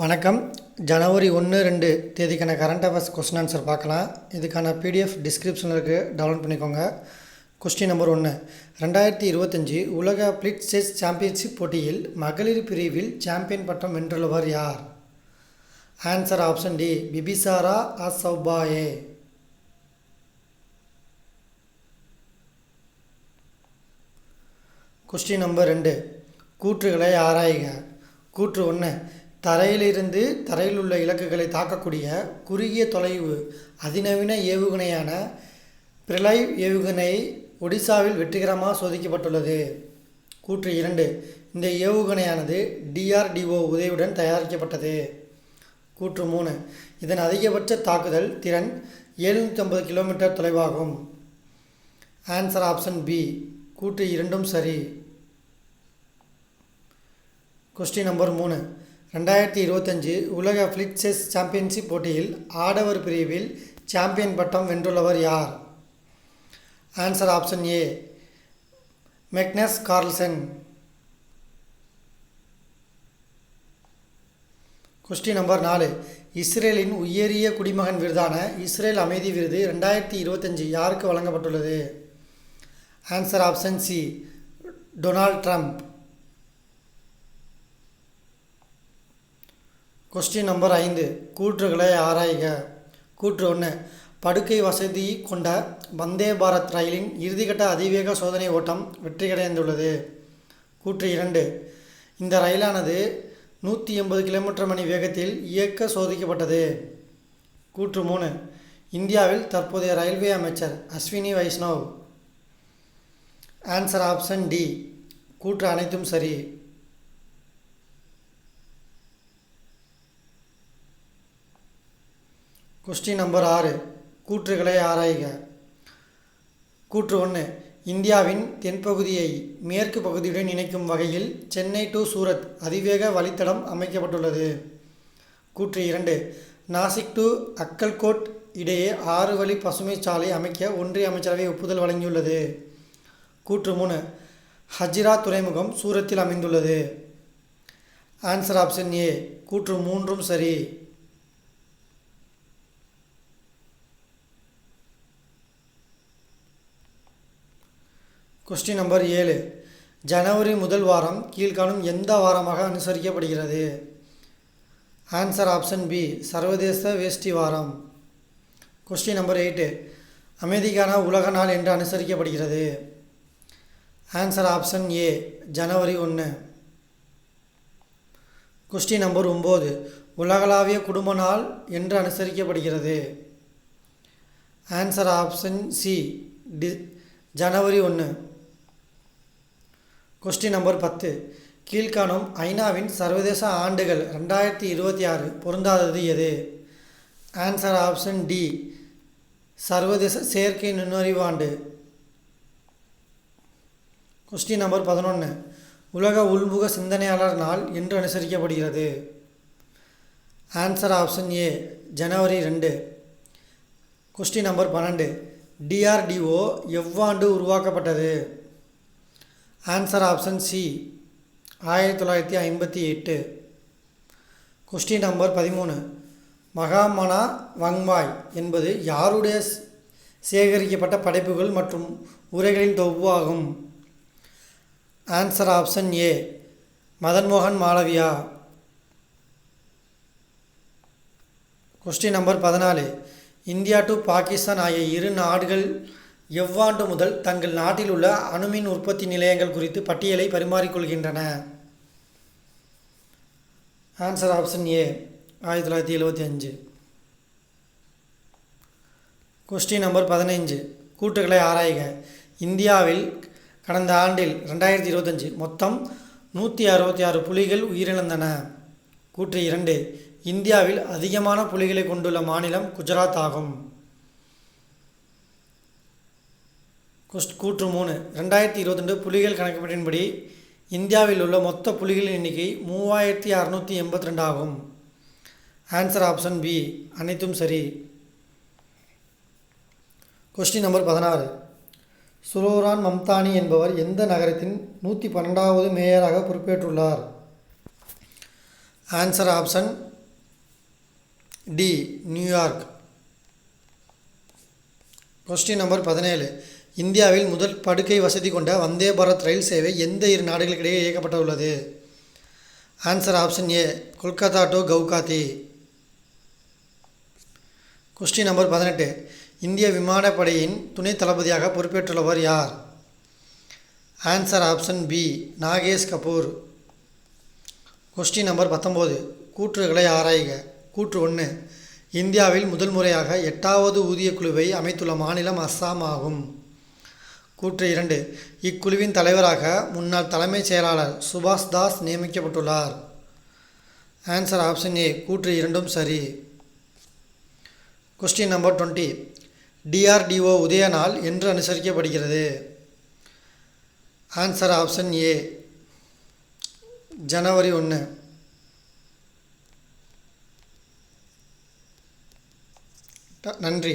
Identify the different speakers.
Speaker 1: வணக்கம். ஜனவரி 1-2 தேதிக்கான current affairs question answer பார்க்கலாம். இதுக்கான பிடிஎஃப் டிஸ்கிரிப்ஷனில் இருக்குது, டவுன்லோட் பண்ணிக்கோங்க. கொஸ்டின் நம்பர் 1, 2025 உலக பிளிட்ஸ் செஸ் சாம்பியன்ஷிப் போட்டியில் மகளிர் பிரிவில் சாம்பியன் பட்டம் வென்றுள்ளவர் யார்? Answer option D, Bibisara Assaubayeva. Question number 2, கூற்றுகளை ஆராய்க. கூற்று 1, தரையிலிருந்து தரையில் உள்ள இலக்குகளை தாக்கக்கூடிய குறுகிய தொலைவு அதிநவீன ஏவுகணையான பிரிலைவ் ஏவுகணை ஒடிசாவில் வெற்றிகரமாக சோதிக்கப்பட்டுள்ளது. கூற்று 2, இந்த ஏவுகணையானது டிஆர்டிஓ உதவியுடன் தயாரிக்கப்பட்டது. கூற்று 3, இதன் அதிகபட்ச தாக்குதல் திறன் 750 கிலோமீட்டர் தொலைவாகும். ஆன்சர் ஆப்ஷன் பி, கூற்று 2ம் சரி. கொஸ்டின் நம்பர் 3, 2025 உலக பிளிட்ஸ் செஸ் சாம்பியன்ஷிப் போட்டியில் ஆடவர் பிரிவில் சாம்பியன் பட்டம் வென்றுள்ளவர் யார்? Answer option A, Magnus Carlsen. Question number 4, இஸ்ரேலின் உயரிய குடிமகன் விருதான இஸ்ரேல் அமைதி விருது 2025 யாருக்கு வழங்கப்பட்டுள்ளது? Answer option C, Donald Trump. Question number 5, கூற்றுகளை ஆராய்க. கூற்று 1, படுக்கை வசதி கொண்ட வந்தே பாரத் ரயிலின் இறுதிக்கட்ட அதிவேக சோதனை ஓட்டம் வெற்றியடைந்துள்ளது. கூற்று 2, இந்த ரயிலானது 180 கிலோமீட்டர்/மணி வேகத்தில் இயக்க சோதிக்கப்பட்டது. கூற்று 3, இந்தியாவில் தற்போதைய ரயில்வே அமைச்சர் Ashwini Vaishnaw. Answer option D, கூற்று அனைத்தும் சரி. கொஸ்டின் நம்பர் 6, கூற்றுகளை ஆராய்க. கூற்று 1, இந்தியாவின் தென்பகுதியை மேற்கு பகுதியுடன் இணைக்கும் வகையில் சென்னை டு சூரத் அதிவேக வழித்தடம் அமைக்கப்பட்டுள்ளது. கூற்று 2, நாசிக் டு அக்கல்கோட் இடையே 6 வழி பசுமை சாலை அமைக்க ஒன்றிய அமைச்சரவை ஒப்புதல் வழங்கியுள்ளது. கூற்று 3, ஹஜிரா துறைமுகம் சூரத்தில் அமைந்துள்ளது. ஆன்சர் ஆப்ஷன் ஏ, கூற்று 3ம் சரி. கொஸ்டின் நம்பர் 7, ஜனவரி முதல் வாரம் கீழ்காணும் எந்த வாரமாக அனுசரிக்கப்படுகிறது? ஆன்சர் ஆப்ஷன் பி, சர்வதேச வேஷ்டி வாரம். கொஸ்டின் நம்பர் 8, அமைதிக்கான உலக நாள் என்று அனுசரிக்கப்படுகிறது. ஆன்சர் ஆப்ஷன் ஏ, ஜனவரி 1. கொஸ்டின் நம்பர் 9, உலகளாவிய குடும்ப நாள் என்று அனுசரிக்கப்படுகிறது. ஆன்சர் ஆப்ஷன் சி, ஜனவரி 1. கொஸ்டின் நம்பர் 10, கீழ்காணும் ஐநாவின் சர்வதேச ஆண்டுகள் 2026 பொருந்தாதது எது? ஆன்சர் ஆப்ஷன் டி, சர்வதேச செயற்கை நுண்ணறிவு ஆண்டு. கொஸ்டின் நம்பர் 11, உலக உள்முக சிந்தனையாளர் நாள் என்று அனுசரிக்கப்படுகிறது. ஆன்சர் ஆப்ஷன் ஏ, ஜனவரி 2. கொஸ்டின் நம்பர் 12, டிஆர்டிஓ எவ்வாண்டு உருவாக்கப்பட்டது? Answer option C, 1958. Question number 13, மகாமனா வங்மாய் என்பது யாருடைய சேகரிக்கப்பட்ட படைப்புகள் மற்றும் உரைகளின் தொகுப்பு ஆகும்? ஆன்சர் ஆப்ஷன் ஏ, மதன் மோகன் Malaviya. Question number 14, India to Pakistan ஆகிய இரு நாடுகள் எவ்வாண்டு முதல் தங்கள் நாட்டில் உள்ள அணுமின் உற்பத்தி நிலையங்கள் குறித்து பட்டியலை பரிமாறிக்கொள்கின்றன? Answer option A, 1975. Question number 15, கூற்றுகளை ஆராய்க. இந்தியாவில் கடந்த ஆண்டில் 2025 மொத்தம் 166 புலிகள் உயிரிழந்தன. கூற்று 2, இந்தியாவில் அதிகமான புலிகளை கொண்டுள்ள மாநிலம் குஜராத் ஆகும். கூற்று 3, 2022 புலிகள் கணக்கெடுப்பின்படி இந்தியாவில் உள்ள மொத்த புலிகளின் எண்ணிக்கை 3682 ஆகும். ஆன்சர் ஆப்ஷன் பி, அனைத்தும் சரி. கொஸ்டின் நம்பர் 16, சுரோரான் மம்தானி என்பவர் எந்த நகரத்தின் 112வது மேயராக பொறுப்பேற்றுள்ளார்? Answer option D New York. Question number 17. இந்தியாவில் முதல் படுக்கை வசதி கொண்ட வந்தே பாரத் ரயில் சேவை எந்த இரு நாடுகளுக்கிடையே இயக்கப்பட்டுள்ளது? Answer option A Kolkata to Guwahati. Question number 18. இந்திய விமானப்படையின் துணை தளபதியாக பொறுப்பேற்றுள்ளவர் யார்? Answer option B Nagesh Kapoor. Question number 19. கூற்றுகளை ஆராய்க. கூற்று 1. இந்தியாவில் முதல் முறையாக 8வது ஊதிய குழுவை அமைத்துள்ள மாநிலம் அஸ்ஸாம் ஆகும். கூற்று 2. இக்குழுவின் தலைவராக முன்னாள் தலைமைச் செயலாளர் சுபாஷ் தாஸ் நியமிக்கப்பட்டுள்ளார். ஆன்சர் ஆப்ஷன் ஏ கூற்று இரண்டும் சரி. Question number 20. DRDO உதய நாள் என்று அனுசரிக்கப்படுகிறது? ஆன்சர் ஆப்ஷன் ஏ ஜனவரி 1. நன்றி.